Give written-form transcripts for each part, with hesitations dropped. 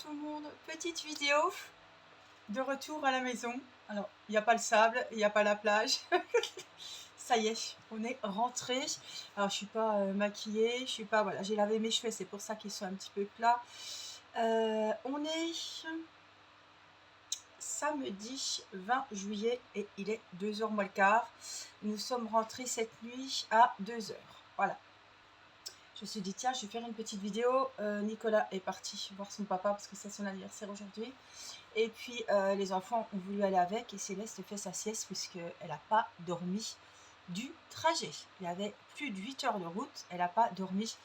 tout le monde, petite vidéo de retour à la maison. Alors, il n'y a pas le sable, il n'y a pas la plage. Ça y est, on est rentré. Alors, je suis pas maquillée, je suis pas... Voilà, j'ai lavé mes cheveux, c'est pour ça qu'ils sont un petit peu plats. On est samedi 20 juillet et il est 2h moins le quart. Nous sommes rentrés cette nuit à 2h. Voilà. Je me suis dit, tiens, je vais faire une petite vidéo. Nicolas est parti voir son papa parce que c'est son anniversaire aujourd'hui. Et puis, les enfants ont voulu aller avec et Céleste fait sa sieste puisqu'elle n'a pas dormi du trajet. Il y avait plus de 8 heures de route, elle n'a pas dormi.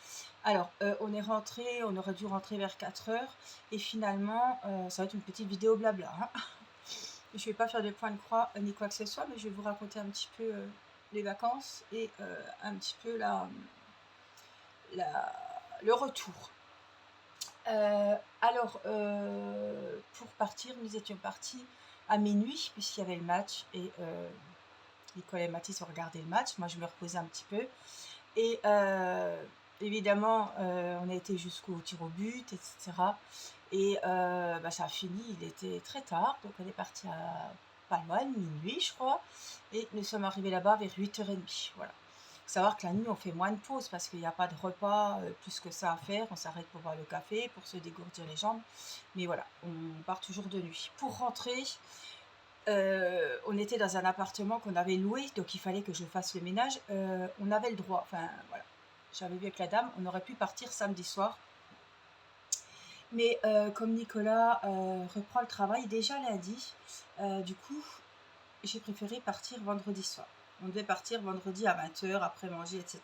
Alors, on est rentré, on aurait dû rentrer vers 4 heures. Et finalement, ça va être une petite vidéo blabla. Hein. Je ne vais pas faire de point de croix ni quoi que ce soit, mais je vais vous raconter un petit peu les vacances et un petit peu le retour. Pour partir, nous étions partis à minuit puisqu'il y avait le match et Nicolas et Mathis ont regardé le match. Moi, je me reposais un petit peu et évidemment, on a été jusqu'au tir au but, etc. Et ça a fini, il était très tard, donc on est parti à pas loin de minuit, je crois, et nous sommes arrivés là-bas vers 8h30. Voilà. Faut savoir que la nuit, on fait moins de pauses parce qu'il n'y a pas de repas plus que ça à faire. On s'arrête pour boire le café, pour se dégourdir les jambes. Mais voilà, on part toujours de nuit. Pour rentrer, on était dans un appartement qu'on avait loué, donc il fallait que je fasse le ménage. On avait le droit, enfin voilà, j'avais vu avec la dame, on aurait pu partir samedi soir. Mais comme Nicolas reprend le travail déjà lundi, du coup, j'ai préféré partir vendredi soir. On devait partir vendredi à 20h, après manger, etc.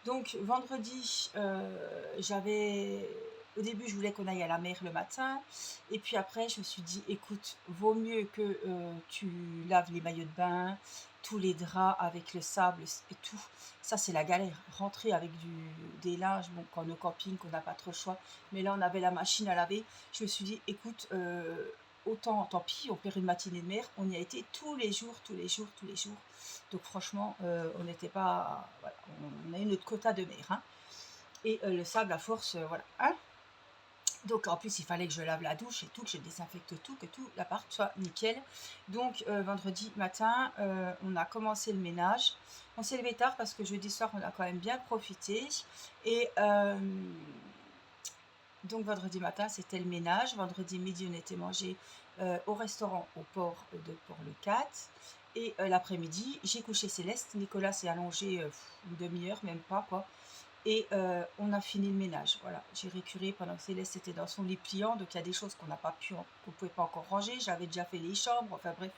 Donc, vendredi, au début, je voulais qu'on aille à la mer le matin. Et puis après, je me suis dit, écoute, vaut mieux que tu laves les maillots de bain, tous les draps avec le sable et tout. Ça, c'est la galère. Rentrer avec des linges, bon, quand on est au camping, qu'on n'a pas trop le choix. Mais là, on avait la machine à laver. Je me suis dit, écoute, autant, tant pis, on perd une matinée de mer. On y a été tous les jours. Donc franchement, on n'était pas... Voilà, on a eu notre quota de mer. Hein. Et le sable, à force, voilà. Hein. Donc en plus, il fallait que je lave la douche et tout, que je désinfecte tout, que tout l'appart soit nickel. Donc vendredi matin, on a commencé le ménage. On s'est levé tard parce que jeudi soir, on a quand même bien profité. Et... donc vendredi matin, c'était le ménage. Vendredi midi, on était mangé au restaurant au port de Port-le-Cat. Et l'après-midi, j'ai couché Céleste. Nicolas s'est allongé une demi-heure, même pas quoi. Et on a fini le ménage. Voilà, j'ai récuré pendant que Céleste était dans son lit pliant. Donc il y a des choses qu'on n'a pas pu, qu'on pouvait pas encore ranger. J'avais déjà fait les chambres. Enfin bref,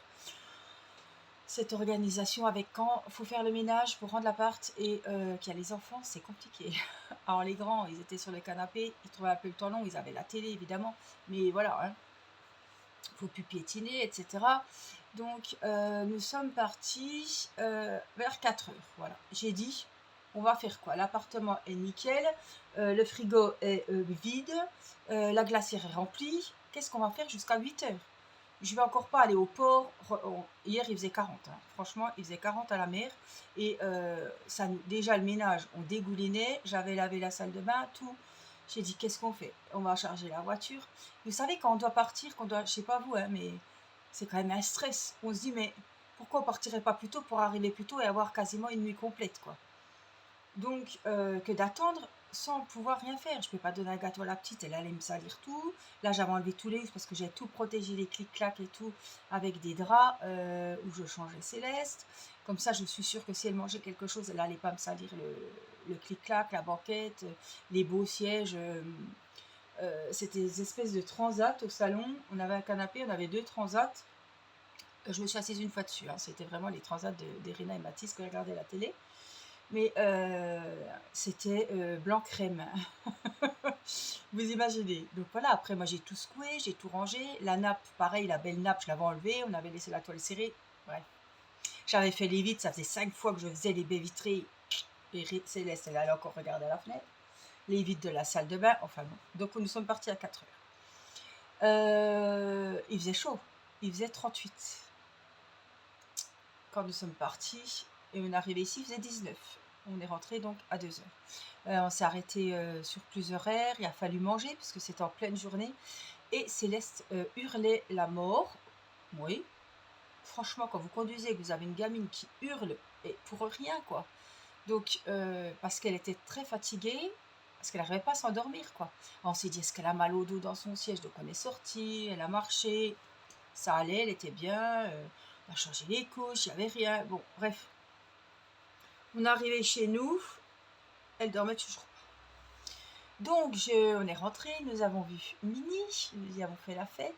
cette organisation avec quand il faut faire le ménage pour rendre l'appart et qu'il y a les enfants, c'est compliqué. Alors les grands, ils étaient sur le canapé, ils trouvaient un peu le temps long, ils avaient la télé évidemment, mais voilà, hein, faut plus piétiner, etc. Donc nous sommes partis vers 4 heures. Voilà, j'ai dit, on va faire quoi? L'appartement est nickel, le frigo est vide, la glacière est remplie. Qu'est-ce qu'on va faire jusqu'à 8 heures? Je vais encore pas aller au port. Hier, il faisait 40. Hein. Franchement, il faisait 40 à la mer. Et déjà, le ménage, on dégoulinait. J'avais lavé la salle de bain, tout. J'ai dit, qu'est-ce qu'on fait? On va charger la voiture. Vous savez, quand on doit partir, je sais pas vous, hein, mais c'est quand même un stress. On se dit, mais pourquoi on partirait pas plus tôt pour arriver plus tôt et avoir quasiment une nuit complète, quoi. Donc, que d'attendre sans pouvoir rien faire. Je ne peux pas donner un gâteau à la petite, elle allait me salir tout. Là, j'avais enlevé tous les livres parce que j'ai tout protégé, les clics-clacs et tout, avec des draps où je changeais Céleste. Comme ça, je suis sûre que si elle mangeait quelque chose, elle n'allait pas me salir le clic-clac, la banquette, les beaux sièges. C'était des espèces de transats au salon. On avait un canapé, on avait 2 transats. Je me suis assise une fois dessus. Hein. C'était vraiment les transats d'Irina et Mathis que je regardais la télé. Mais c'était blanc crème. Vous imaginez. Donc voilà, après moi j'ai tout secoué, j'ai tout rangé. La nappe, pareil, la belle nappe, je l'avais enlevée. On avait laissé la toile serrée. Bref. J'avais fait les vitres, ça faisait 5 fois que je faisais les baies vitrées. Et Céleste, elle allait encore regarder à la fenêtre. Les vitres de la salle de bain, enfin bon. Donc nous sommes partis à 4 heures. Il faisait chaud. Il faisait 38. Quand nous sommes partis, et on est arrivé ici, il faisait 19. On est rentré donc à 2 heures. On s'est arrêté sur plusieurs aires, il a fallu manger parce que c'était en pleine journée et Céleste hurlait la mort. Oui, franchement, quand vous conduisez, que vous avez une gamine qui hurle, et pour rien, quoi. Donc, parce qu'elle était très fatiguée, parce qu'elle n'arrivait pas à s'endormir, quoi. On s'est dit, est-ce qu'elle a mal au dos dans son siège? Donc, on est sorti, elle a marché, ça allait, elle était bien, on a changé les couches, il n'y avait rien. Bon, bref. On est arrivé chez nous, elle dormait toujours. Donc, on est rentré, nous avons vu Mini, nous y avons fait la fête.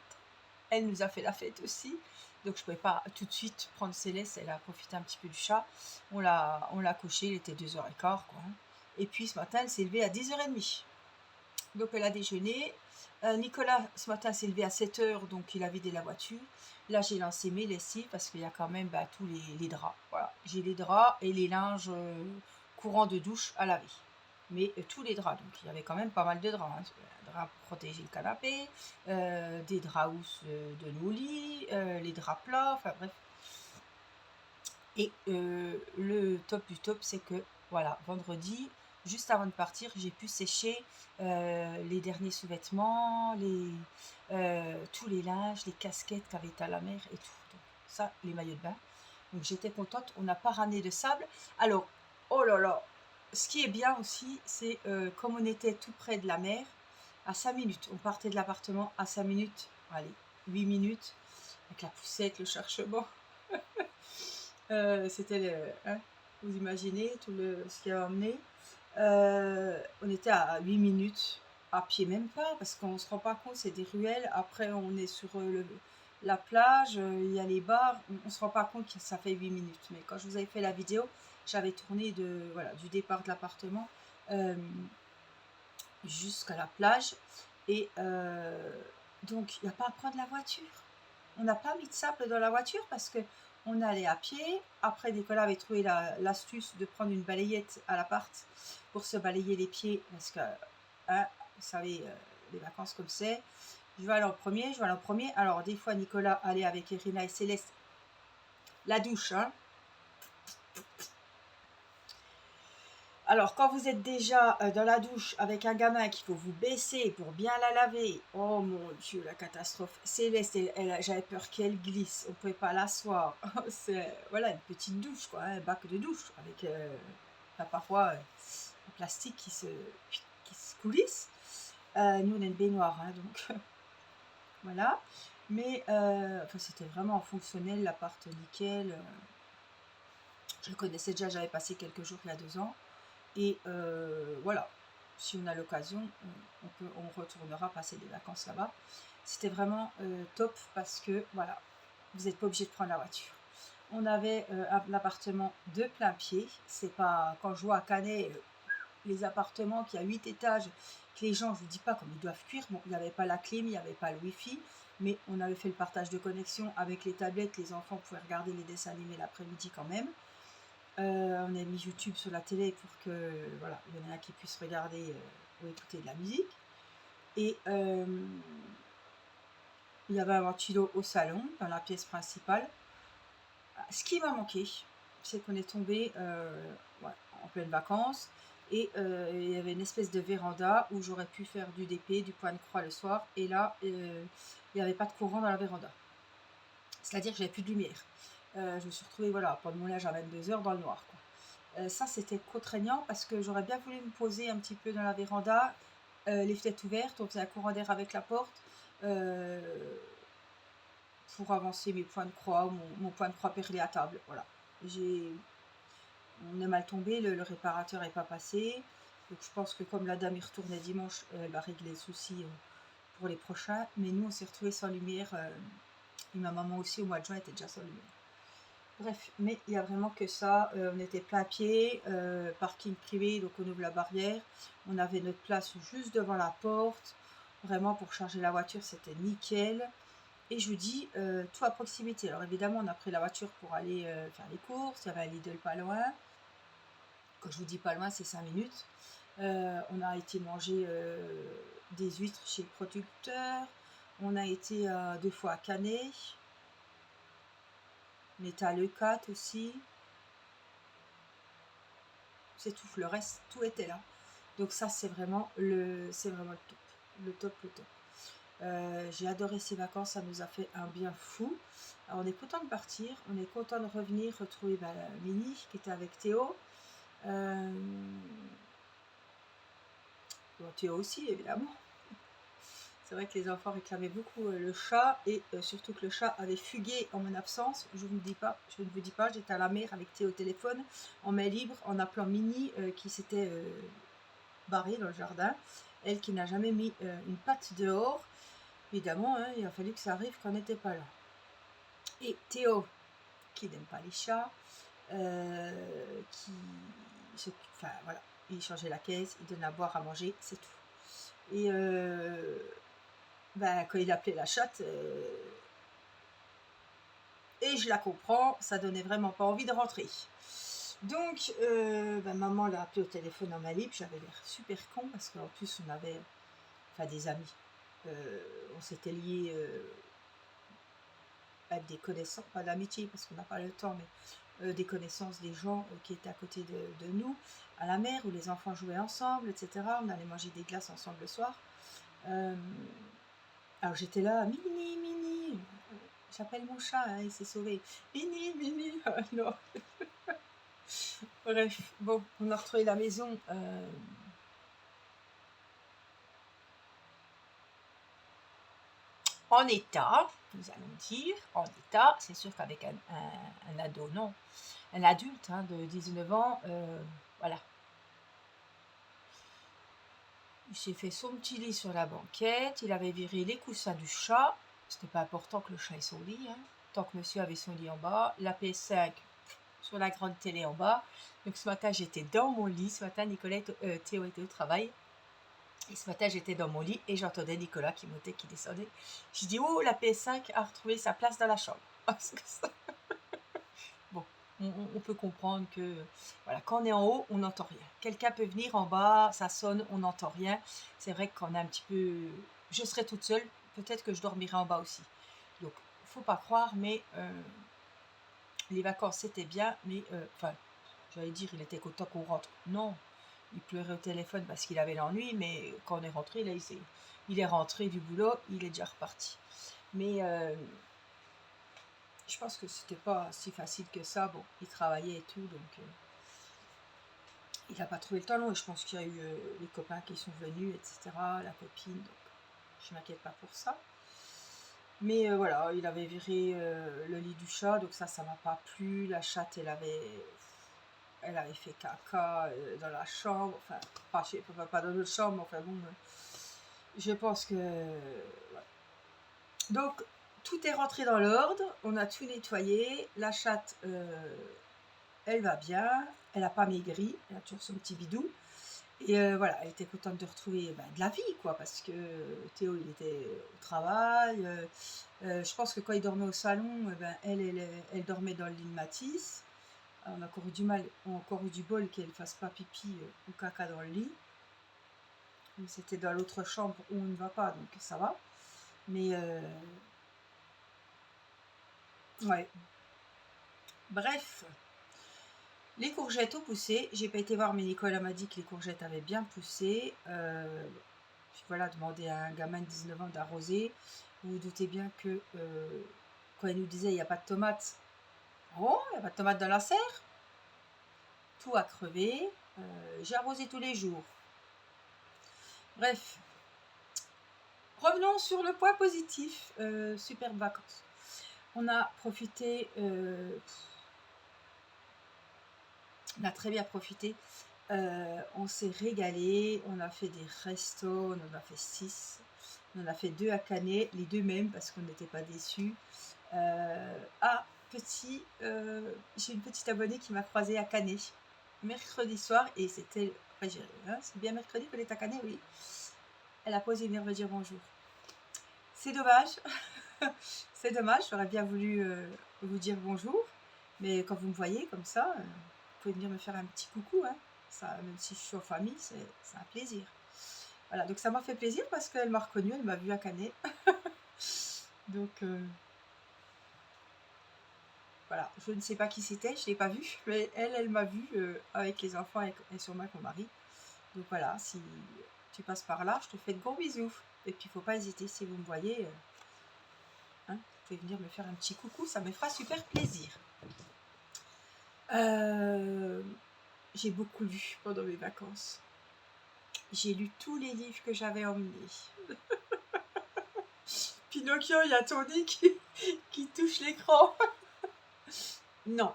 Elle nous a fait la fête aussi. Donc, je ne pouvais pas tout de suite prendre Céleste, elle a profité un petit peu du chat. On l'a couché, il était 2h15, quoi. Et puis, ce matin, elle s'est levée à 10h30. Donc, elle a déjeuné. Nicolas, ce matin, s'est levé à 7h, donc il a vidé la voiture. Là, j'ai lancé mes lessives parce qu'il y a quand même tous les draps. Voilà, j'ai les draps et les linges courants de douche à laver. Mais tous les draps, donc il y avait quand même pas mal de draps. Hein. Draps pour protéger le canapé, des draps housses de nos lits, les draps plats, enfin bref. Et le top du top, c'est que, voilà, vendredi, juste avant de partir, j'ai pu sécher les derniers sous-vêtements, tous les linges, les casquettes qui avaient été à la mer et tout. Donc, ça, les maillots de bain. Donc j'étais contente, on n'a pas ramené de sable. Alors, oh là là, ce qui est bien aussi, c'est comme on était tout près de la mer, à 5 minutes, on partait de l'appartement à 5 minutes, allez, 8 minutes, avec la poussette, le cherchement. C'était hein, vous imaginez tout ce qu'il y a emmené. On était à 8 minutes, à pied même pas, parce qu'on ne se rend pas compte, c'est des ruelles. Après, on est sur la plage, il y a les bars, on ne se rend pas compte que ça fait 8 minutes. Mais quand je vous avais fait la vidéo, j'avais tourné du départ de l'appartement jusqu'à la plage. Et donc, il n'y a pas à prendre la voiture. On n'a pas mis de sable dans la voiture parce que on allait à pied. Après, Nicolas avait trouvé l'astuce de prendre une balayette à l'appart pour se balayer les pieds parce que, hein, vous savez, les vacances comme c'est. Je vais aller en premier. Alors, des fois, Nicolas allait avec Irina et Céleste. La douche, hein. Alors, quand vous êtes déjà dans la douche avec un gamin qu'il faut vous baisser pour bien la laver, oh mon Dieu, la catastrophe. Céleste, j'avais peur qu'elle glisse, on ne pouvait pas l'asseoir. C'est voilà, une petite douche, quoi, un bac de douche avec la paroi en plastique qui se coulisse. Nous, on a une baignoire, hein, donc voilà. Mais enfin, c'était vraiment fonctionnel, l'appart nickel. Je le connaissais déjà, j'avais passé quelques jours il y a 2 ans. Et voilà, si on a l'occasion, on retournera passer des vacances là-bas. C'était vraiment top parce que, voilà, vous n'êtes pas obligé de prendre la voiture. On avait un appartement de plein pied. C'est pas, quand je vois à Canet, les appartements qui a 8 étages, que les gens, je ne vous dis pas comme ils doivent cuire. Bon, il n'y avait pas la clim, il n'y avait pas le wifi, mais on avait fait le partage de connexion avec les tablettes. Les enfants pouvaient regarder les dessins animés l'après-midi quand même. On a mis YouTube sur la télé pour que voilà, il y en ait un qui puisse regarder ou écouter de la musique. Et il y avait un ventilo au salon, dans la pièce principale. Ce qui m'a manqué, c'est qu'on est tombé en pleine vacances et il y avait une espèce de véranda où j'aurais pu faire du DP, du point de croix le soir. Et là, il n'y avait pas de courant dans la véranda. C'est-à-dire que j'avais plus de lumière. Je me suis retrouvée pendant mon âge à 22h dans le noir, quoi. Ça, c'était contraignant parce que j'aurais bien voulu me poser un petit peu dans la véranda, les fenêtres ouvertes, on faisait un courant d'air avec la porte pour avancer mes points de croix ou mon point de croix perlé à table. Voilà. On est mal tombé, le réparateur n'est pas passé. Donc je pense que comme la dame y retournait dimanche, elle va régler le souci pour les prochains. Mais nous, on s'est retrouvés sans lumière. Et ma maman aussi, au mois de juin, était déjà sans lumière. Bref, mais il n'y a vraiment que ça. On était plein pied, parking privé, donc on ouvre la barrière. On avait notre place juste devant la porte. Vraiment, pour charger la voiture, c'était nickel. Et je vous dis, tout à proximité. Alors évidemment, on a pris la voiture pour aller faire les courses. Il y avait un Lidl pas loin. Quand je vous dis pas loin, c'est 5 minutes. On a été manger des huîtres chez le producteur. On a été 2 fois à Canet. On était à Leucate aussi. c'est tout. Le reste, tout était là. Donc ça, c'est vraiment le top. Le top, le top. J'ai adoré ces vacances, ça nous a fait un bien fou. Alors, on est content de partir, on est content de revenir, retrouver Mini qui était avec Théo. Bon, Théo aussi, évidemment. C'est vrai que les enfants réclamaient beaucoup le chat et surtout que le chat avait fugué en mon absence. Je ne vous dis pas, j'étais à la mer avec Théo au téléphone, en main libre, en appelant Mini qui s'était barrée dans le jardin. Elle qui n'a jamais mis une patte dehors. Évidemment, hein, il a fallu que ça arrive quand on n'était pas là. Et Théo, qui n'aime pas les chats, enfin voilà, il changeait la caisse, il donnait à boire, à manger, c'est tout. Et quand il appelait la chatte, et je la comprends, ça donnait vraiment pas envie de rentrer. Donc, maman l'a appelé au téléphone en ma libre, j'avais l'air super con parce qu'en plus on avait, des amis, on s'était liés avec des connaissances, pas d'amitié parce qu'on n'a pas le temps, mais des connaissances des gens qui étaient à côté de nous, à la mer, où les enfants jouaient ensemble, etc. On allait manger des glaces ensemble le soir. Alors j'étais là, Mini, Mini, j'appelle mon chat, hein, il s'est sauvé. Mini, Mini, non. Bref, bon, on a retrouvé la maison. En état, nous allons dire, en état, c'est sûr qu'avec un ado, non, un adulte de 19 ans, voilà. Il s'est fait son petit lit sur la banquette, il avait viré les coussins du chat, c'était pas important que le chat ait son lit, tant que monsieur avait son lit en bas, la PS5 sur la grande télé en bas. Donc ce matin, j'étais dans mon lit, ce matin, Théo était au travail, et ce matin, j'étais dans mon lit et j'entendais Nicolas qui montait, qui descendait. J'ai dit, oh, la PS5 a retrouvé sa place dans la chambre. Bon, on peut comprendre que voilà, quand on est en haut, on n'entend rien. Quelqu'un peut venir en bas, ça sonne, on n'entend rien. C'est vrai qu'on est un petit peu... Je serai toute seule, peut-être que je dormirai en bas aussi. Donc, faut pas croire, mais les vacances, c'était bien, mais... j'allais dire, il était content qu'on rentre. Non, il pleurait au téléphone parce qu'il avait l'ennui, mais quand on est rentré, là, il est rentré du boulot, il est déjà reparti. Mais je pense que c'était pas si facile que ça. Bon, il travaillait et tout, donc il n'a pas trouvé le temps long. Et je pense qu'il y a eu les copains qui sont venus, etc., la copine, donc je m'inquiète pas pour ça. Mais voilà, il avait viré le lit du chat, donc ça m'a pas plu. La chatte, elle avait fait caca dans la chambre, enfin, pas dans notre chambre, enfin bon, je pense que... voilà. Donc, tout est rentré dans l'ordre, on a tout nettoyé, la chatte, elle va bien, elle n'a pas maigri, elle a toujours son petit bidou, et voilà, elle était contente de retrouver de la vie, quoi, parce que Théo, il était au travail, je pense que quand il dormait au salon, elle dormait dans le lit de Matisse. On a encore eu du bol qu'elle fasse pas pipi ou caca dans le lit. C'était dans l'autre chambre où on ne va pas, donc ça va. Mais ouais. Bref, les courgettes ont poussé. J'ai pas été voir, mais Nicolas m'a dit que les courgettes avaient bien poussé. Puis voilà, demander à un gamin de 19 ans d'arroser. Vous vous doutez bien que quand il nous disait il n'y a pas de tomates, oh, il n'y a pas de tomates dans la serre. Tout a crevé. J'ai arrosé tous les jours. Bref, revenons sur le point positif. Superbe vacances. On a profité, on a très bien profité. On s'est régalé. On a fait des restos, on en a fait 6. On en a fait 2 à Canet, les 2 mêmes parce qu'on n'était pas déçus. J'ai une petite abonnée qui m'a croisée à Canet mercredi soir et c'était... c'est bien mercredi qu'elle est à Canet, oui. Elle a posé venir me dire bonjour. C'est dommage. C'est dommage, j'aurais bien voulu vous dire bonjour. Mais quand vous me voyez comme ça, vous pouvez venir me faire un petit coucou. Ça, même si je suis en famille, c'est un plaisir. Voilà, donc ça m'a fait plaisir parce qu'elle m'a reconnue, elle m'a vue à Canet. Donc, Voilà, je ne sais pas qui c'était, je ne l'ai pas vue, mais elle m'a vue avec les enfants et sûrement avec mon mari. Donc voilà, si tu passes par là, je te fais de gros bisous. Et puis, il ne faut pas hésiter, si vous me voyez, hein, vous pouvez venir me faire un petit coucou, ça me fera super plaisir. J'ai beaucoup lu pendant mes vacances. J'ai lu tous les livres que j'avais emmenés. Pinocchio, il y a Tony qui touche l'écran. Non,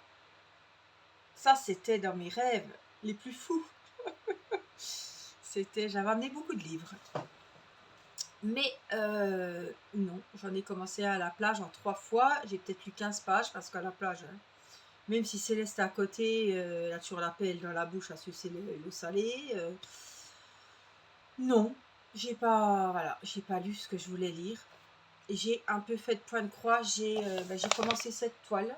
ça c'était dans mes rêves les plus fous. J'avais amené beaucoup de livres. Mais non, j'en ai commencé à la plage en 3 fois. J'ai peut-être lu 15 pages parce qu'à la plage, hein, même si Céleste est à côté, elle a toujours la pelle dans la bouche à sucer l'eau salée. Non, voilà, j'ai pas lu ce que je voulais lire. J'ai un peu fait de point de croix. J'ai commencé cette toile,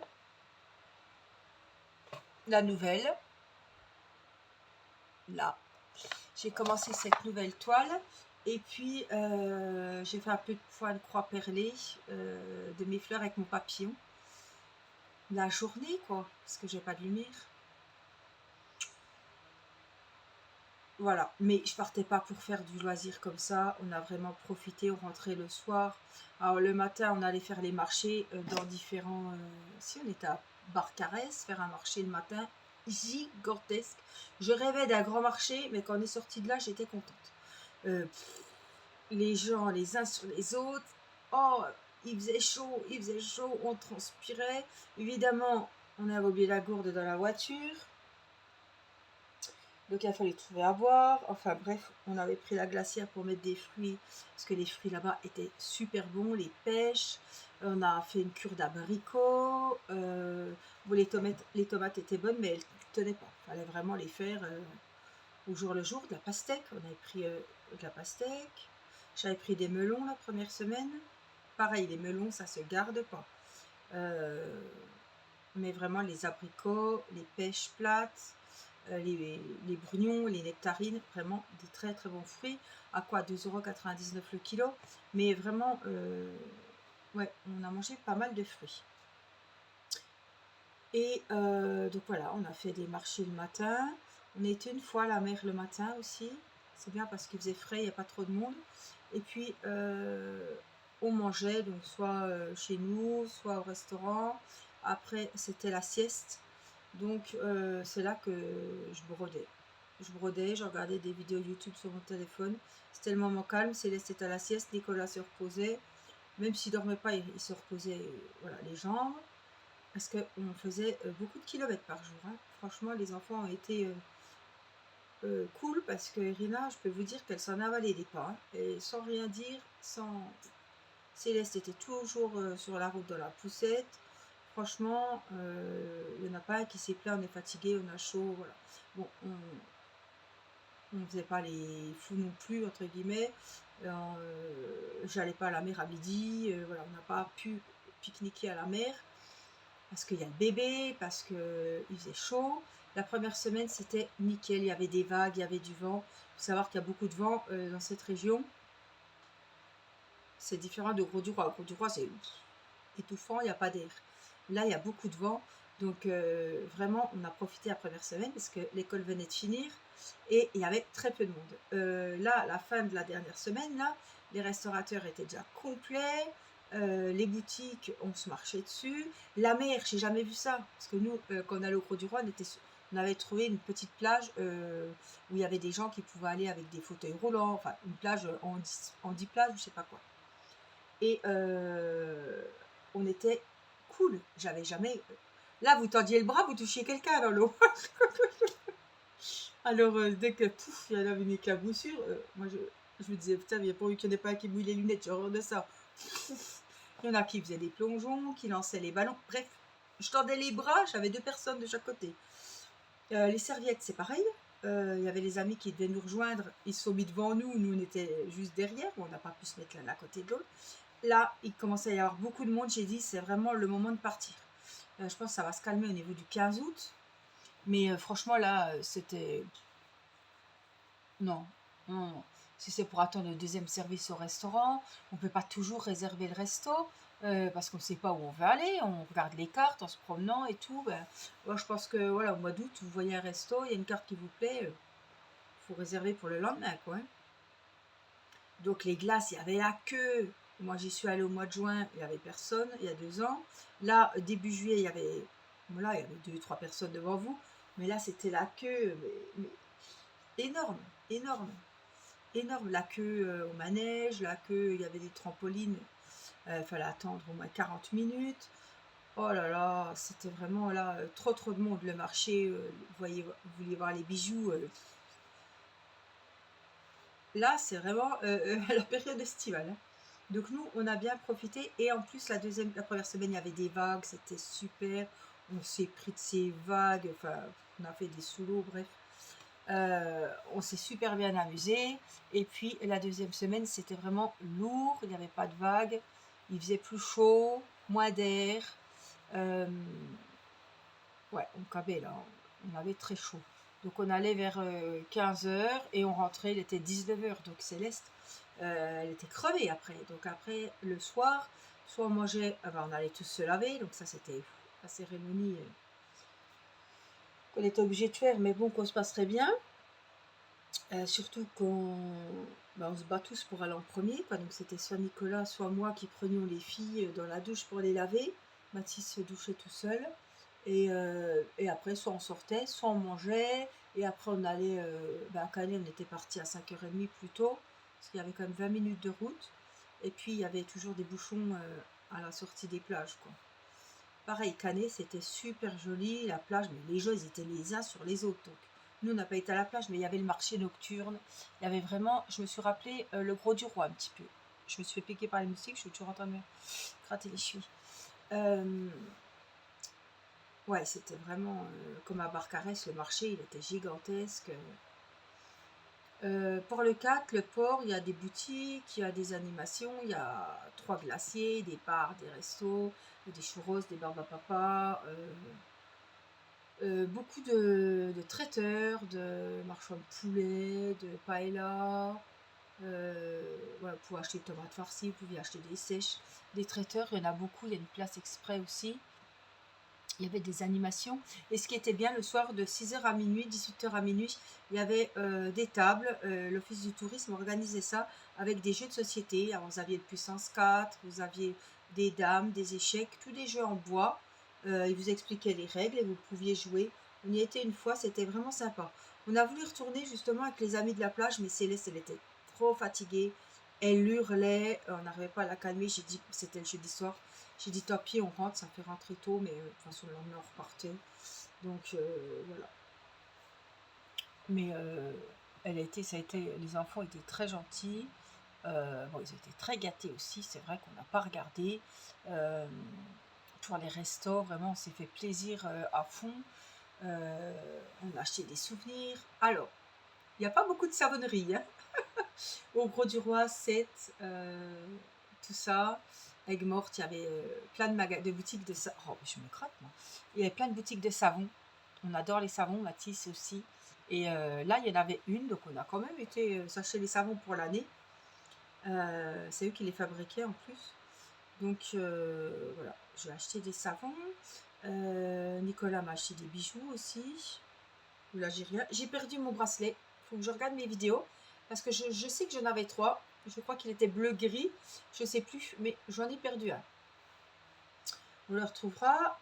la nouvelle. Là, j'ai commencé cette nouvelle toile. Et puis, j'ai fait un peu de point de croix perlée de mes fleurs avec mon papillon. La journée, quoi, parce que j'ai pas de lumière. Voilà, mais je partais pas pour faire du loisir comme ça. On a vraiment profité, on rentrait le soir. Alors le matin, on allait faire les marchés dans différents... Si on était à Barcarès, faire un marché le matin, gigantesque. Je rêvais d'un grand marché, mais quand on est sorti de là, j'étais contente. Les gens les uns sur les autres. Oh, il faisait chaud, on transpirait. Évidemment, on avait oublié la gourde dans la voiture. Donc il a fallu trouver à boire. Enfin bref, on avait pris la glacière pour mettre des fruits. Parce que les fruits là-bas étaient super bons, les pêches. On a fait une cure d'abricots. Bon, les tomates étaient bonnes, mais elles ne tenaient pas. Il fallait vraiment les faire au jour le jour. De la pastèque, on avait pris de la pastèque. J'avais pris des melons la première semaine. Pareil, les melons, ça se garde pas. Mais vraiment, les abricots, les pêches plates, les brugnons, les nectarines, vraiment des très très bons fruits. À quoi 2,99 € le kilo. Mais vraiment, ouais, on a mangé pas mal de fruits. Et donc voilà, on a fait des marchés le matin. On était une fois à la mer le matin aussi. C'est bien parce qu'il faisait frais, il n'y a pas trop de monde. Et puis, on mangeait, donc soit chez nous, soit au restaurant. Après, c'était la sieste. Donc, c'est là que je brodais. Je regardais des vidéos YouTube sur mon téléphone. C'était le moment calme. Céleste était à la sieste, Nicolas se reposait. Même s'il ne dormait pas, il se reposait voilà, les jambes. Parce qu'on faisait beaucoup de kilomètres par jour. Hein. Franchement, les enfants ont été cool parce que Irina, je peux vous dire qu'elle s'en avalait des pas. Hein. Et sans rien dire, Céleste était toujours sur la route dans la poussette. Franchement, il n'y en a pas un qui s'est plaint, on est fatigué, on a chaud, voilà. Bon, on ne faisait pas les fous non plus, entre guillemets. J'allais pas à la mer à midi, voilà, on n'a pas pu pique-niquer à la mer parce qu'il y a le bébé, parce qu'il faisait chaud. La première semaine, c'était nickel, il y avait des vagues, il y avait du vent. Il faut savoir qu'il y a beaucoup de vent dans cette région. C'est différent de Gros-du-Roi. Gros-du-Roi, c'est étouffant, il n'y a pas d'air. Là, il y a beaucoup de vent. Donc, vraiment, on a profité la première semaine parce que l'école venait de finir et il y avait très peu de monde. Là, à la fin de la dernière semaine, là, les restaurateurs étaient déjà complets. Les boutiques, on se marchait dessus. La mer, j'ai jamais vu ça. Parce que nous, quand on allait au Gros-du-Roi, on avait trouvé une petite plage où il y avait des gens qui pouvaient aller avec des fauteuils roulants. Enfin, une plage en 10 plages, je sais pas quoi. Et on était cool. J'avais jamais... Là, vous tendiez le bras, vous touchiez quelqu'un dans l'eau. Alors, dès que pouf, il y en avait une éclaboussure, moi, je me disais, putain, il n'y a pas eu qu'il n'y en ait pas un qui mouille les lunettes, j'ai horreur de ça. Il y en a qui faisaient des plongeons, qui lançaient les ballons. Bref, je tendais les bras, j'avais 2 personnes de chaque côté. Les serviettes, c'est pareil. Il y avait les amis qui devaient nous rejoindre. Ils se sont mis devant nous, on était juste derrière. On n'a pas pu se mettre l'un à côté de l'autre. Là, il commençait à y avoir beaucoup de monde. J'ai dit, c'est vraiment le moment de partir. Je pense que ça va se calmer au niveau du 15 août. Mais franchement, là, c'était... Non, non, non. Si c'est pour attendre le deuxième service au restaurant, on ne peut pas toujours réserver le resto. parce qu'on ne sait pas où on va aller, on regarde les cartes en se promenant et tout. Ben, moi, je pense que voilà, au mois d'août, vous voyez un resto, il y a une carte qui vous plaît, faut réserver pour le lendemain, quoi, hein. Donc les glaces, il y avait la queue. Moi, j'y suis allée au mois de juin, il n'y avait personne, il y a 2 ans. Là, début juillet, il y avait, voilà, il y avait 2, 3 personnes devant vous. Mais là, c'était la queue, mais énorme, énorme, énorme. La queue au manège, la queue, il y avait des trampolines. Il fallait attendre au moins 40 minutes. Oh là là, c'était vraiment là, trop trop de monde. Le marché, vous vouliez voir les bijoux. Là, c'est vraiment la période estivale, hein. Donc nous, on a bien profité. Et en plus, la première semaine, il y avait des vagues, c'était super. On s'est pris de ces vagues, enfin, on a fait des sous l'eau, bref. On s'est super bien amusé. Et puis la deuxième semaine, c'était vraiment lourd. Il n'y avait pas de vagues. Il faisait plus chaud, moins d'air. Euh, ouais, on avait là, on avait très chaud. Donc on allait vers 15 h et on rentrait, il était 19 h. Donc Céleste, elle était crevée après. Donc après, le soir, soit on mangeait, ah ben, on allait tous se laver. Donc ça, c'était la cérémonie qu'on était obligé de faire, mais bon, qu'on se passerait bien. Surtout qu'on bah, on se bat tous pour aller en premier, quoi. Donc c'était soit Nicolas, soit moi qui prenions les filles dans la douche pour les laver. Mathis se douchait tout seul. Et après, soit on sortait, soit on mangeait. Et après, on allait bah, à Canet, on était parti à 5h30 plus tôt, parce qu'il y avait quand même 20 minutes de route. Et puis, il y avait toujours des bouchons à la sortie des plages, quoi. Pareil, Canet, c'était super joli, la plage, mais les gens, ils étaient les uns sur les autres. Donc, nous, on n'a pas été à la plage, mais il y avait le marché nocturne. Il y avait vraiment, je me suis rappelé le Gros du Roi un petit peu. Je me suis fait piquer par les moustiques, je suis toujours en train de me gratter les chevilles. Euh, ouais, c'était vraiment comme à Barcarès, le marché, il était gigantesque. Pour le 4, le port, il y a des boutiques, il y a des animations, il y a 3 glaciers, des bars, des restos, des churros, des barbes à papa, beaucoup de traiteurs, de marchands de poulet, de paella. Voilà, vous pouvez acheter des tomates farcies, vous pouvez acheter des sèches. Des traiteurs, il y en a beaucoup, il y a une place exprès aussi. Il y avait des animations. Et ce qui était bien, le soir de 6 h à minuit, 18 h à minuit, il y avait des tables. L'Office du tourisme organisait ça avec des jeux de société. Alors, vous aviez le puissance 4, vous aviez des dames, des échecs, tous des jeux en bois. Ils vous expliquaient les règles et vous pouviez jouer. On y était une fois, c'était vraiment sympa. On a voulu retourner justement avec les amis de la plage, mais Céleste, elle était trop fatiguée. Elle hurlait, on n'arrivait pas à la calmer. J'ai dit, c'était le jeudi soir. J'ai dit tant pis, on rentre, ça fait rentrer tôt, mais de toute façon le lendemain on repartait. Donc voilà. Mais ça a été, les enfants étaient très gentils. Bon, ils étaient très gâtés aussi. C'est vrai qu'on n'a pas regardé. Euh, pour les restos, vraiment, on s'est fait plaisir à fond. On a acheté des souvenirs. Alors, il n'y a pas beaucoup de savonnerie, hein. Au Gros du Roi, 7, tout ça. Aigues-Mortes, il y avait plein de boutiques de savon. Oh, je me crotte, moi. Il y avait plein de boutiques de savon. On adore les savons, Mathis aussi. Et là, il y en avait une, donc on a quand même été s'acheter les savons pour l'année. C'est eux qui les fabriquaient en plus. Donc voilà, j'ai acheté des savons. Nicolas m'a acheté des bijoux aussi. Là, j'ai rien. J'ai perdu mon bracelet. Il faut que je regarde mes vidéos. Parce que je sais que j'en avais 3. Je crois qu'il était bleu-gris. Je ne sais plus. Mais j'en ai perdu un. On le retrouvera.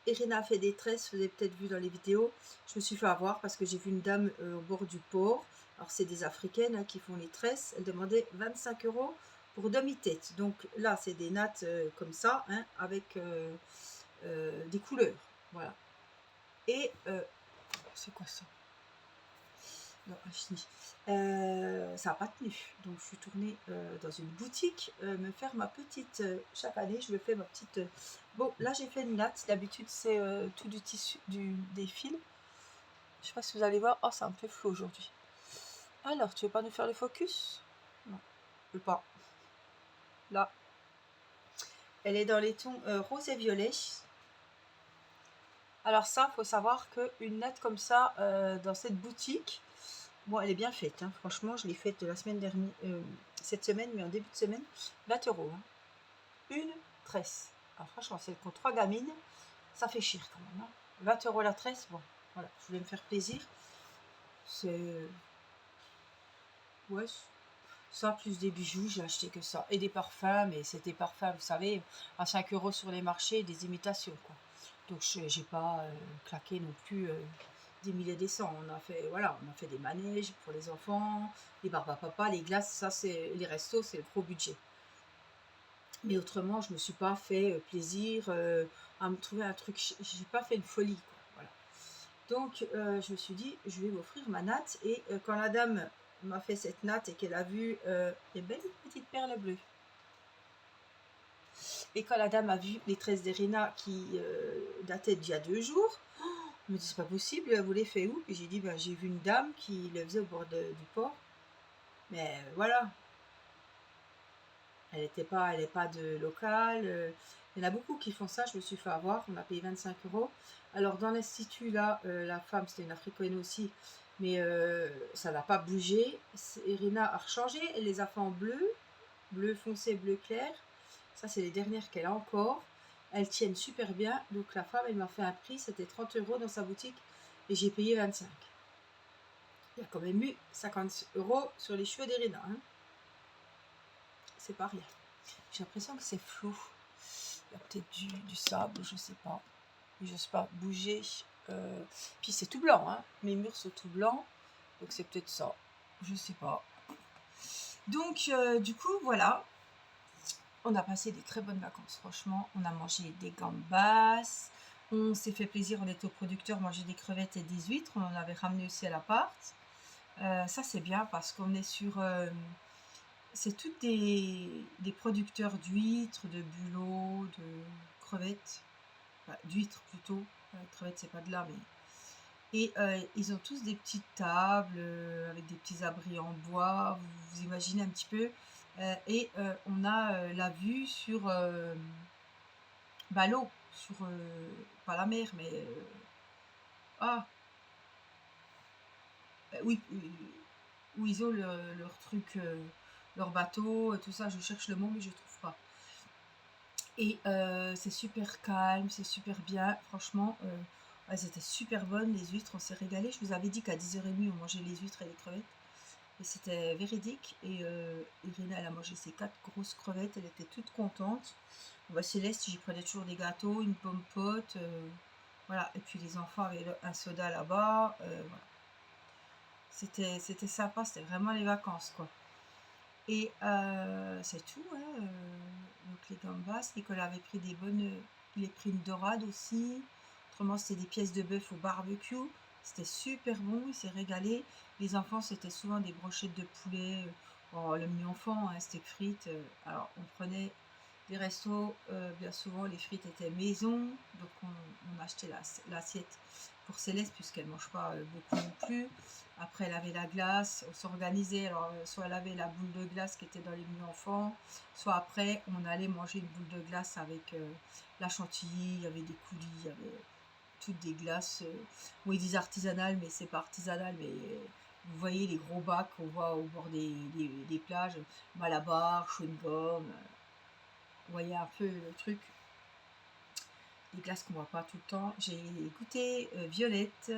Irina a fait des tresses. Vous avez peut-être vu dans les vidéos. Je me suis fait avoir parce que j'ai vu une dame au bord du port. Alors, c'est des Africaines hein, qui font les tresses. Elle demandait 25 € pour demi-tête. Donc là, c'est des nattes comme ça. Hein, avec des couleurs. Voilà. Et c'est quoi ça? Non, ça n'a pas tenu. Donc je suis tournée dans une boutique me faire ma petite. Chaque année, je me fais ma petite. Bon, là j'ai fait une natte. D'habitude, c'est tout du tissu, des fils. Je sais pas si vous allez voir. Oh, c'est un peu flou aujourd'hui. Alors, tu veux pas nous faire le focus? Non, je veux pas. Là, elle est dans les tons rose et violet. Alors ça, faut savoir qu'une natte comme ça dans cette boutique. Bon, elle est bien faite, hein. Franchement, je l'ai faite la semaine dernière, cette semaine, mais en début de semaine, 20 €. Hein. une tresse. Alors franchement, c'est pour 3 gamines, ça fait cher quand même. 20 € la tresse, bon, voilà, je voulais me faire plaisir. C'est... Ouais, ça, plus des bijoux, j'ai acheté que ça. Et des parfums, mais c'était parfums, vous savez, à 5 € sur les marchés, des imitations, quoi. Donc, j'ai pas claqué non plus des milliers des cents. On a fait, voilà, on a fait des manèges pour les enfants, les barbes à papa, les glaces, ça, c'est les restos, c'est le gros budget. Mais autrement, je me suis pas fait plaisir à me trouver un truc. J'ai pas fait une folie, quoi. Voilà. Donc, je me suis dit, je vais m'offrir ma natte. Et quand la dame m'a fait cette natte et qu'elle a vu les belles petites perles bleues, et quand la dame a vu les tresses d'Erina qui dataient d'il y a 2 jours, elle me dit, c'est pas possible, vous les fait où? Et j'ai dit, ben, j'ai vu une dame qui le faisait au bord du port. Mais voilà, elle n'est pas de local. Il y en a beaucoup qui font ça, je me suis fait avoir, on a payé 25 €. Alors dans l'institut, là, la femme, c'était une africaine aussi, mais ça n'a pas bougé. Irina a rechangé, elle les a fait en bleu, bleu foncé, bleu clair. Ça, c'est les dernières qu'elle a encore. Elles tiennent super bien, donc la femme, elle m'a fait un prix, c'était 30 € dans sa boutique, et j'ai payé 25. Il y a quand même eu 50 € sur les cheveux d'Irina, hein. C'est pas rien. J'ai l'impression que c'est flou. Il y a peut-être du sable, je sais pas. Je sais pas bouger. Puis c'est tout blanc, hein. Mes murs sont tout blancs. Donc c'est peut-être ça. Je sais pas. Donc du coup, voilà. On a passé des très bonnes vacances, franchement. On a mangé des gambas. On s'est fait plaisir, on était au producteur, manger des crevettes et des huîtres. On en avait ramené aussi à l'appart. Ça c'est bien parce qu'on est sur... c'est toutes des producteurs d'huîtres, de bulots, de crevettes, enfin, d'huîtres plutôt. Crevettes, c'est pas de là, mais. Et ils ont tous des petites tables avec des petits abris en bois, vous imaginez un petit peu. Et on a la vue sur bah, l'eau, sur pas la mer, mais ah oui, où ils ont leur truc, leur bateau, tout ça. Je cherche le mot, mais je trouve pas. Et c'est super calme, c'est super bien. Franchement, elles étaient super bonnes, les huîtres, on s'est régalé. Je vous avais dit qu'à 10h30, on mangeait les huîtres et les crevettes. Et c'était véridique. Et Irina, elle a mangé ses 4 grosses crevettes, elle était toute contente. Bah, Céleste, j'y prenais toujours des gâteaux, une pomme pote. Voilà. Et puis les enfants avaient un soda là-bas. Voilà. C'était sympa, c'était vraiment les vacances, quoi. Et c'est tout, hein. Donc les gambas, Nicolas avait pris des bonnes... Il a pris une dorade aussi. Autrement, c'était des pièces de bœuf au barbecue. C'était super bon, il s'est régalé. Les enfants, c'était souvent des brochettes de poulet. Oh, le mi-enfant, hein, steak frites. Alors, on prenait des restos, bien souvent, les frites étaient maison. Donc, on achetait l'assiette pour Céleste, puisqu'elle ne mange pas beaucoup non plus. Après, elle avait la glace, on s'organisait. Alors, soit elle avait la boule de glace qui était dans les menus enfants, soit après, on allait manger une boule de glace avec la chantilly, il y avait des coulis, il y avait toutes des glaces. Bon, ils disent artisanales, mais c'est pas artisanal, mais vous voyez les gros bacs qu'on voit au bord des plages, Malabar, chewing-gum, vous voyez un peu le truc. Des glaces qu'on voit pas tout le temps. J'ai goûté violette,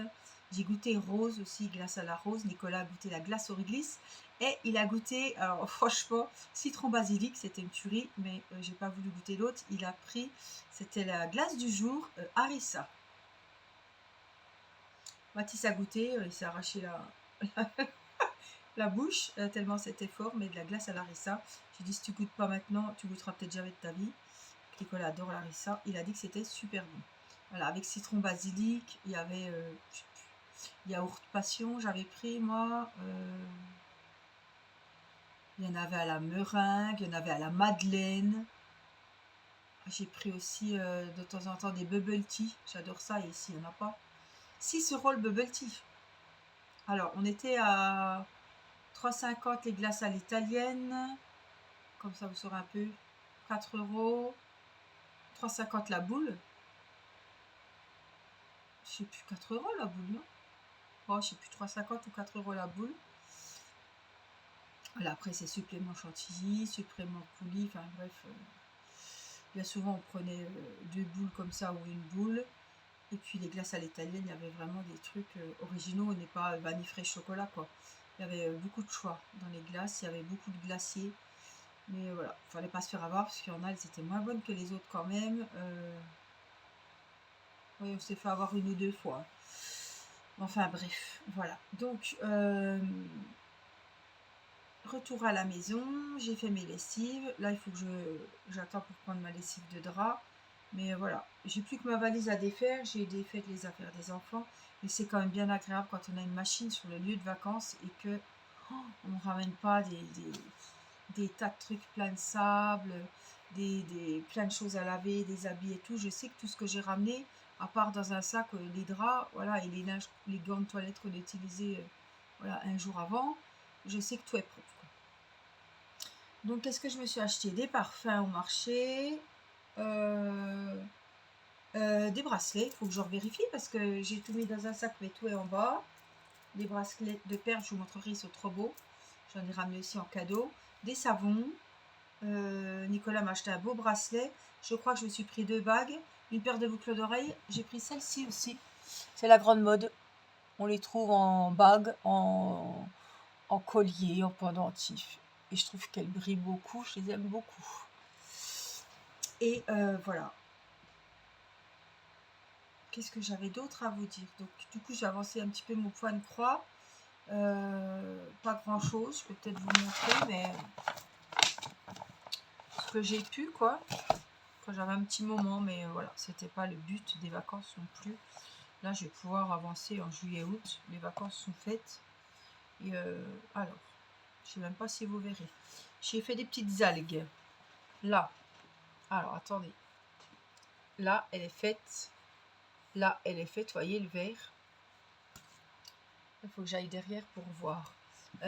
j'ai goûté rose aussi, glace à la rose. Nicolas a goûté la glace au réglisse. Et il a goûté, alors franchement, citron basilic, c'était une tuerie, mais j'ai pas voulu goûter l'autre. Il a pris, c'était la glace du jour, harissa. Mathis a goûté, il s'est arraché la bouche, tellement c'était fort, mais de la glace à l'harissa. J'ai dit, si tu goûtes pas maintenant, tu goûteras peut-être jamais de ta vie. Nicolas adore l'harissa. Il a dit que c'était super bon. Voilà, avec citron basilic, il y avait yaourt passion, j'avais pris moi. Il y en avait à la meringue, il y en avait à la madeleine. J'ai pris aussi de temps en temps des bubble tea. J'adore ça, et ici, il n'y en a pas. 6 € le bubble tea. Alors, on était à 3,50 les glaces à l'italienne. Comme ça, vous saurez un peu. 4 €. 3,50 la boule. Je sais plus, 4 € la boule, non? Oh, je sais plus, 3,50 ou 4 € la boule. Voilà, après, c'est supplément chantilly, supplément coulis, enfin bref. Bien souvent, on prenait 2 boules comme ça ou une boule. Et puis les glaces à l'italienne, il y avait vraiment des trucs originaux, n'est pas vanille fraîche chocolat quoi. Il y avait beaucoup de choix dans les glaces, il y avait beaucoup de glaciers. Mais voilà, il fallait pas se faire avoir parce qu'il y en a, elles étaient moins bonnes que les autres quand même. Oui, on s'est fait avoir une ou deux fois. Enfin bref, voilà. Donc, retour à la maison, j'ai fait mes lessives. Là, il faut que j'attends pour prendre ma lessive de drap. Mais voilà, j'ai plus que ma valise à défaire. J'ai défait les affaires des enfants. Mais c'est quand même bien agréable quand on a une machine sur le lieu de vacances et que on ne ramène pas des tas de trucs plein de sable, plein de choses à laver, des habits et tout. Je sais que tout ce que j'ai ramené, à part dans un sac, les draps, voilà, et les gants de toilette qu'on a utilisés voilà, un jour avant, je sais que tout est propre. Donc, qu'est-ce que je me suis acheté? Des parfums au marché, des bracelets. Il faut que je vérifie parce que j'ai tout mis dans un sac, mais tout est en bas. Des bracelets de perles, je vous montrerai, ils sont trop beaux. J'en ai ramené aussi en cadeau. Des savons. Nicolas m'a acheté un beau bracelet. Je crois que je me suis pris 2 bagues. Une paire de boucles d'oreilles. J'ai pris celle-ci aussi. C'est la grande mode. On les trouve en bague, en collier, en pendentif. Et je trouve qu'elles brillent beaucoup. Je les aime beaucoup. Et voilà. Qu'est-ce que j'avais d'autre à vous dire? Donc, du coup, j'ai avancé un petit peu mon point de croix. Pas grand chose. Je peux peut-être vous montrer, mais ce que j'ai pu, quoi. Quand j'avais un petit moment, mais voilà, c'était pas le but des vacances non plus. Là, je vais pouvoir avancer en juillet-août. Les vacances sont faites. Et alors, je sais même pas si vous verrez. J'ai fait des petites algues. Là. Alors, attendez. Là, elle est faite. Là, elle est faite. Voyez le vert. Il faut que j'aille derrière pour voir.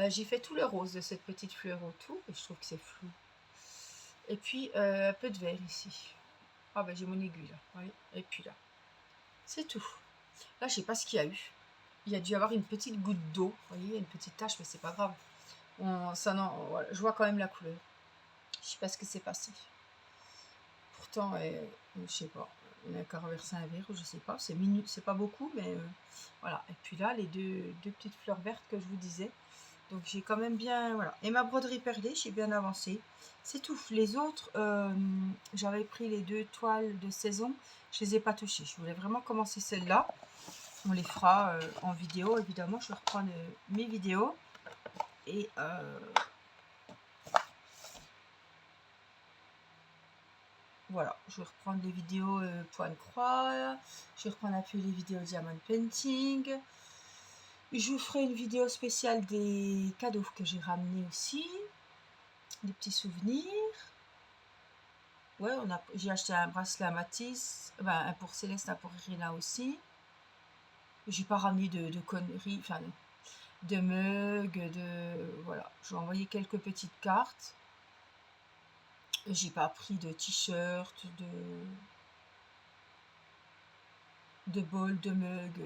J'ai fait tout le rose de cette petite fleur autour. Et je trouve que c'est flou. Et puis, un peu de vert ici. Ah ben, j'ai mon aiguille là. Oui. Et puis là. C'est tout. Là, je sais pas ce qu'il y a eu. Il y a dû y avoir une petite goutte d'eau. Vous voyez, une petite tache, mais c'est pas grave. Voilà, je vois quand même la couleur. Je sais pas ce que c'est passé. Pourtant, je sais pas. On a qu'à renverser un verre, je sais pas. C'est minute, c'est pas beaucoup, mais voilà. Et puis là, les deux petites fleurs vertes que je vous disais. Donc j'ai quand même bien, voilà. Et ma broderie perlée, j'ai bien avancé. C'est tout. Les autres, j'avais pris les 2 toiles de saison. Je les ai pas touchées. Je voulais vraiment commencer celle-là. On les fera en vidéo, évidemment. Je vais reprendre mes vidéos. Et voilà, je vais reprendre les vidéos point de croix. Je vais reprendre un peu les vidéos diamond painting. Je vous ferai une vidéo spéciale des cadeaux que j'ai ramenés aussi. Des petits souvenirs. Ouais, j'ai acheté un bracelet à Matisse. Ben, un pour Céleste, un pour Irina aussi. J'ai pas ramené de conneries. Enfin, de mugs, voilà. J'ai envoyé quelques petites cartes. J'ai pas pris de t-shirt, de bol, de mug.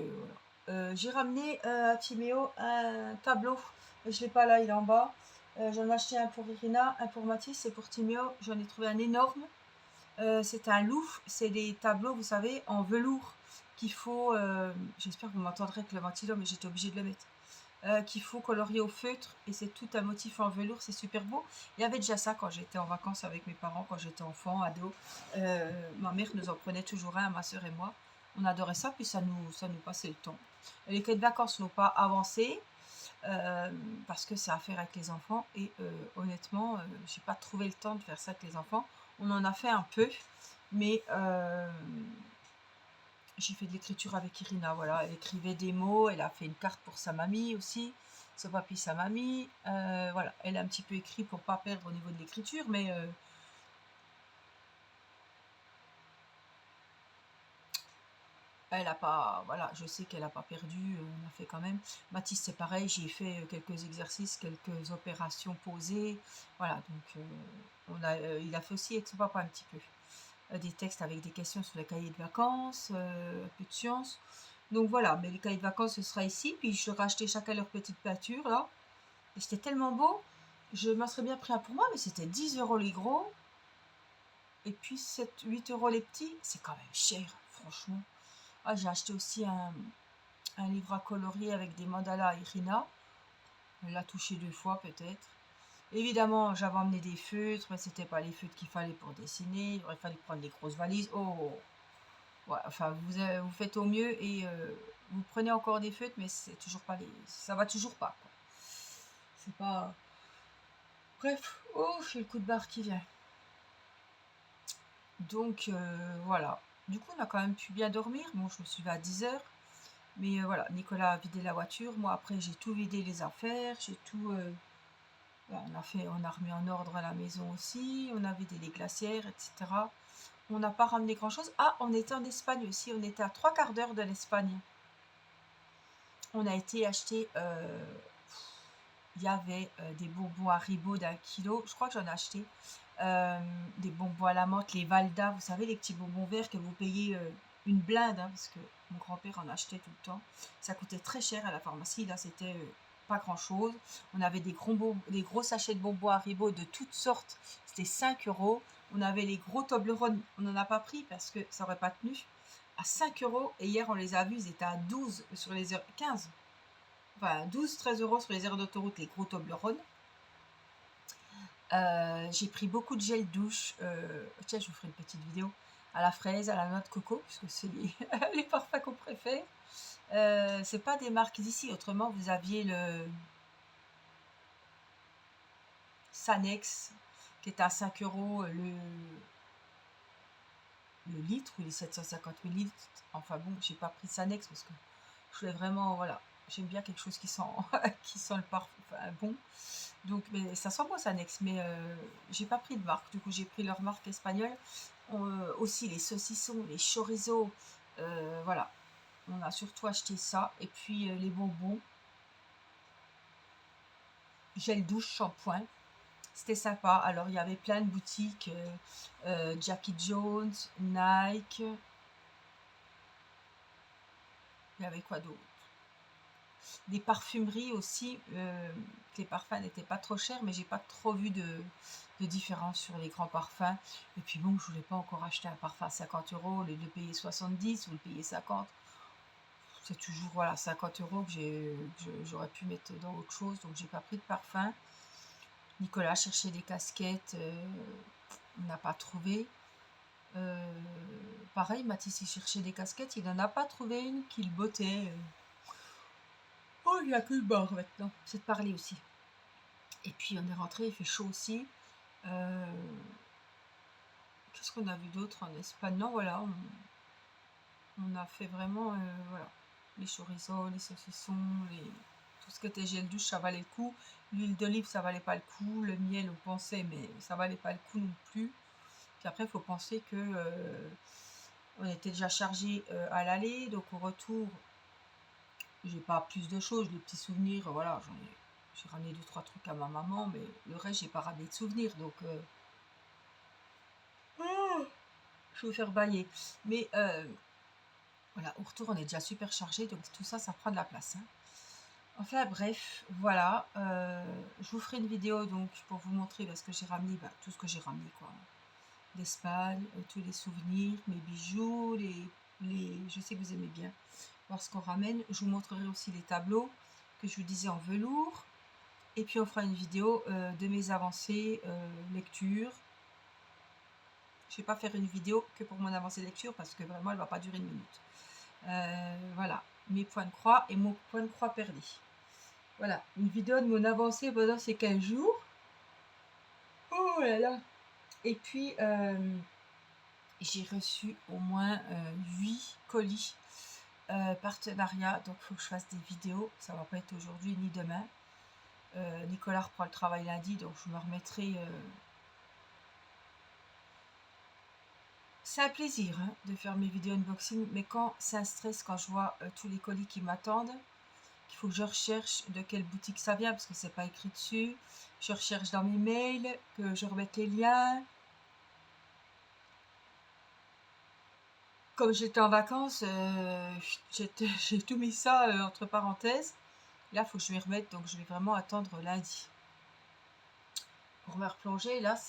Voilà. J'ai ramené à Timéo un tableau. Je l'ai pas là, il est en bas. J'en ai acheté un pour Irina, un pour Mathis et pour Timéo. J'en ai trouvé un énorme. C'est un louf. C'est des tableaux, vous savez, en velours qu'il faut. J'espère que vous m'entendrez avec le ventilo, mais j'étais obligée de le mettre. Qu'il faut colorier au feutre et c'est tout un motif en velours, c'est super beau. Il y avait déjà ça quand j'étais en vacances avec mes parents, quand j'étais enfant, ado. Ma mère nous en prenait toujours un, ma soeur et moi. On adorait ça, puis ça nous passait le temps. Les cahiers de vacances n'ont pas avancé parce que c'est à faire avec les enfants et honnêtement, j'ai pas trouvé le temps de faire ça avec les enfants. On en a fait un peu, mais j'ai fait de l'écriture avec Irina, voilà. Elle écrivait des mots, elle a fait une carte pour sa mamie aussi, son papy, sa mamie. Voilà, elle a un petit peu écrit pour pas perdre au niveau de l'écriture, mais elle a pas, voilà, je sais qu'elle a pas perdu, on a fait quand même. Mathis, c'est pareil, j'ai fait quelques exercices, quelques opérations posées, voilà, donc il a fait aussi avec son papa un petit peu. Des textes avec des questions sur les cahiers de vacances, un peu de sciences. Donc voilà, mais les cahiers de vacances, ce sera ici. Puis je leur ai acheté chacun leur petite peinture, là. Et c'était tellement beau. Je m'en serais bien pris un pour moi, mais c'était 10 € les gros. Et puis 7-8 € les petits, c'est quand même cher, franchement. Ah, j'ai acheté aussi un livre à colorier avec des mandalas Irina. Elle l'a touché 2 fois peut-être. Évidemment, j'avais emmené des feutres, mais c'était pas les feutres qu'il fallait pour dessiner. Il aurait fallu prendre des grosses valises. Oh, ouais, enfin, vous faites au mieux et vous prenez encore des feutres, mais c'est toujours pas ça va toujours pas, quoi. C'est pas. Bref, oh, j'ai le coup de barre qui vient. Donc voilà. Du coup, on a quand même pu bien dormir. Bon, je me suis levée à 10 h. Mais voilà, Nicolas a vidé la voiture. Moi, après, j'ai tout vidé les affaires. J'ai tout. Voilà, on a remis en ordre à la maison aussi. On a vidé les glacières, etc. On n'a pas ramené grand-chose. Ah, on était en Espagne aussi. On était à 3/4 d'heure de l'Espagne. On a été acheter. Il y avait des bonbons Haribo d'1 kilo. Je crois que j'en ai acheté. Des bonbons à la menthe, les Valda, vous savez, les petits bonbons verts que vous payez une blinde, hein, parce que mon grand-père en achetait tout le temps. Ça coûtait très cher à la pharmacie. Là, c'était pas grand-chose. On avait des gros sachets de bonbons Haribo de toutes sortes. C'était 5 €. On avait les gros Toblerone. On n'en a pas pris parce que ça n'aurait pas tenu. À 5 €. Et hier, on les a vus, ils étaient à 12 sur les heures 15. Enfin, 12-13 € sur les aires d'autoroute, les gros Toblerone. J'ai pris beaucoup de gel douche. Tiens, je vous ferai une petite vidéo à la fraise, à la noix de coco, puisque c'est les parfums qu'on préfère. C'est pas des marques d'ici. Autrement, vous aviez le Sanex qui est à 5 € le litre, ou les 750 millilitres. Enfin bon, j'ai pas pris Sanex parce que je voulais vraiment, voilà, j'aime bien quelque chose qui sent, qui sent le parfum, enfin, bon. Donc, mais ça sent bon Sanex, mais j'ai pas pris de marque. Du coup, j'ai pris leur marque espagnole. Aussi les saucissons, les chorizo, voilà. On a surtout acheté ça. Et puis les bonbons, gel douche, shampoing. C'était sympa. Alors, il y avait plein de boutiques. Jackie Jones, Nike. Il y avait quoi d'autre? Des parfumeries aussi. Les parfums n'étaient pas trop chers, mais j'ai pas trop vu de différence sur les grands parfums. Et puis bon, je voulais pas encore acheter un parfum à 50 €, au lieu de le payer 70 ou le payer 50. C'est toujours, voilà, 50 € que j'aurais pu mettre dans autre chose, donc j'ai pas pris de parfum. Nicolas cherchait des casquettes, on n'a pas trouvé. Pareil, Mathis il cherchait des casquettes, il n'en a pas trouvé une qui le bottait. Oh, il n'y a que le bord maintenant, c'est de parler aussi. Et puis on est rentré, il fait chaud aussi. Qu'est-ce qu'on a vu d'autre en Espagne? Non, voilà, on a fait vraiment, voilà, les chorizo, les saucissons, tout ce qui était gel douche, ça valait le coup. L'huile d'olive, ça valait pas le coup. Le miel, on pensait, mais ça valait pas le coup non plus. Puis après, il faut penser que on était déjà chargé à l'aller, donc au retour, j'ai pas plus de choses, les petits souvenirs, voilà, j'ai ramené 2-3 trucs à ma maman, mais le reste, j'ai pas ramené de souvenirs, donc je vais vous faire bailler. Mais voilà, au retour, on est déjà super chargé, donc tout ça, ça prend de la place, hein. Enfin bref, voilà, je vous ferai une vidéo donc pour vous montrer ce que j'ai ramené, tout ce que j'ai ramené, quoi, d'Espagne, tous les souvenirs, mes bijoux, je sais que vous aimez bien voir ce qu'on ramène. Je vous montrerai aussi les tableaux que je vous disais en velours, et puis on fera une vidéo de mes avancées lecture. Je ne vais pas faire une vidéo que pour mon avancée lecture parce que vraiment elle va pas durer 1 minute. Voilà, mes points de croix et mon point de croix perdu. Voilà, une vidéo de mon avancée pendant ces 15 jours. Oh là là. Et puis, j'ai reçu au moins 8 colis partenariat. Donc, il faut que je fasse des vidéos. Ça ne va pas être aujourd'hui ni demain. Nicolas reprend le travail lundi, donc je me remettrai. C'est un plaisir hein, de faire mes vidéos unboxing, mais quand c'est un stress, quand je vois tous les colis qui m'attendent, il faut que je recherche de quelle boutique ça vient parce que c'est pas écrit dessus. Je recherche dans mes mails, que je remette les liens. Comme j'étais en vacances, j'ai tout mis ça entre parenthèses. Là, il faut que je m'y remette, donc je vais vraiment attendre lundi. Pour me replonger, là,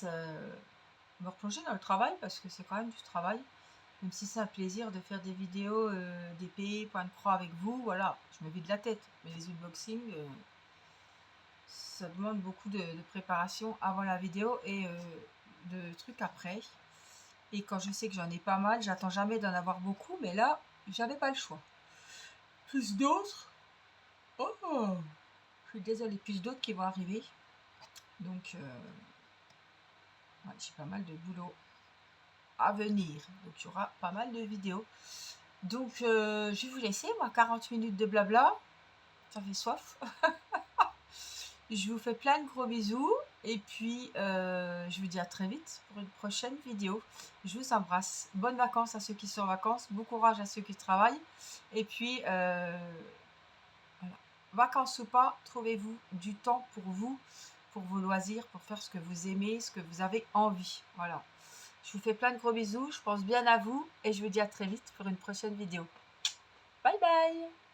me replonger dans le travail parce que c'est quand même du travail. Même si c'est un plaisir de faire des vidéos d'épée, point de croix avec vous, voilà, je me vide la tête. Mais les unboxings, ça demande beaucoup de préparation avant la vidéo et de trucs après. Et quand je sais que j'en ai pas mal, j'attends jamais d'en avoir beaucoup, mais là, j'avais pas le choix. Plus d'autres. Oh, je suis désolée, plus d'autres qui vont arriver. Donc, ouais, j'ai pas mal de boulot à venir. Donc, il y aura pas mal de vidéos. Donc, je vais vous laisser, moi, 40 minutes de blabla. Ça fait soif. Je vous fais plein de gros bisous. Et puis, je vous dis à très vite pour une prochaine vidéo. Je vous embrasse. Bonnes vacances à ceux qui sont en vacances. Bon courage à ceux qui travaillent. Et puis, voilà. Vacances ou pas, trouvez-vous du temps pour vos loisirs, pour faire ce que vous aimez, ce que vous avez envie. Voilà. Je vous fais plein de gros bisous. Je pense bien à vous. Et je vous dis à très vite pour une prochaine vidéo. Bye bye!